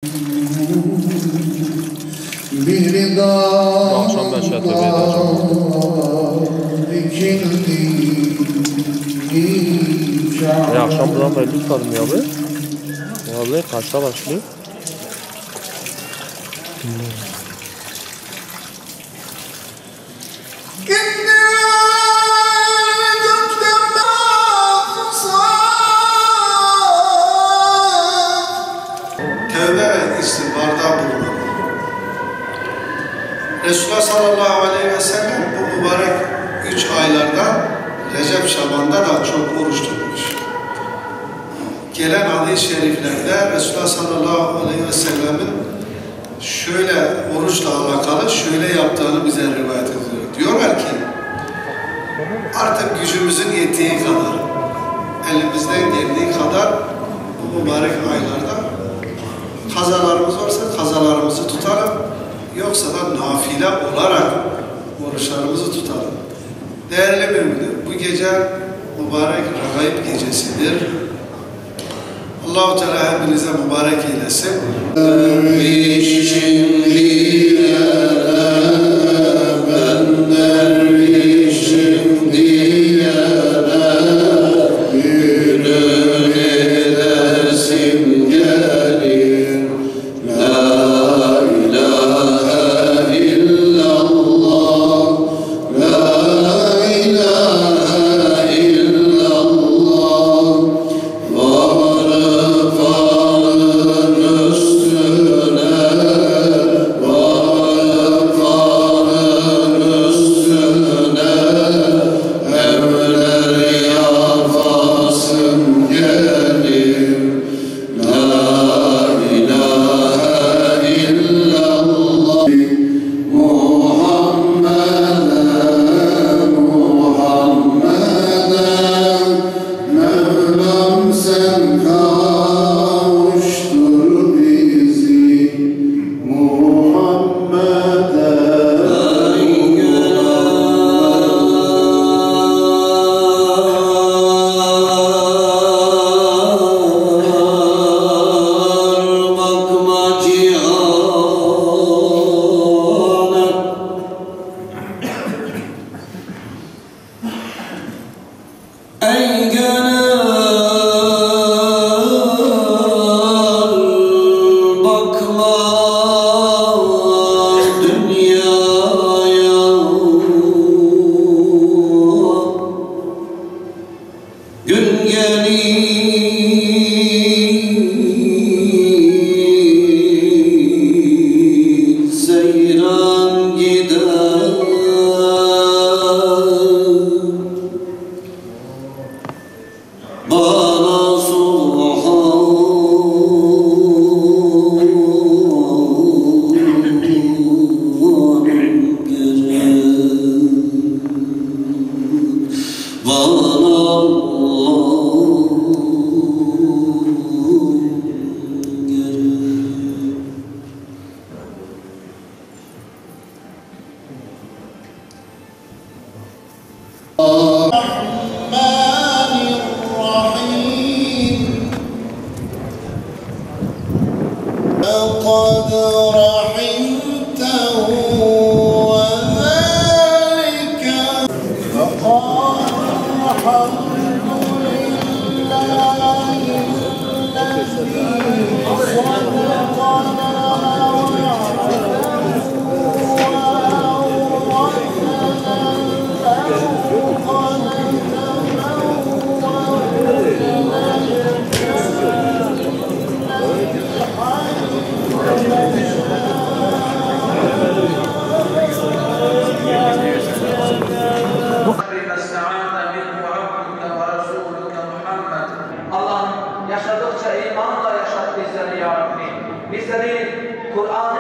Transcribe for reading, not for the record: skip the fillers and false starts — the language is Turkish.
Bu akşam ben şöyle tövbe edeceğim. Akşam buradan belli tutarım ya abi. Abi kaçta başlıyor? Tövbe ve istiğfarda bulunur. Resulullah sallallahu aleyhi ve sellem bu mübarek 3 aylarda Recep Şaban'da da çok oruç tutmuş. Gelen hadis-i şeriflerde Resulullah sallallahu aleyhi ve sellemin şöyle oruçla alakalı şöyle yaptığını bize rivayet ediyor. Diyorlar ki artık gücümüzün yettiği kadar, elimizden geldiği kadar bu mübarek aylarda kazalarımız varsa kazalarımızı tutalım, yoksa da nafile olarak oruçlarımızı tutalım. Değerli müminler, bu gece mübarek Regaib gecesidir. Allah-u Teala hepinize mübarek eylesin. Yaşadıkça imanla yaşat bizleri ya Rabbi. Bizleri Kur'an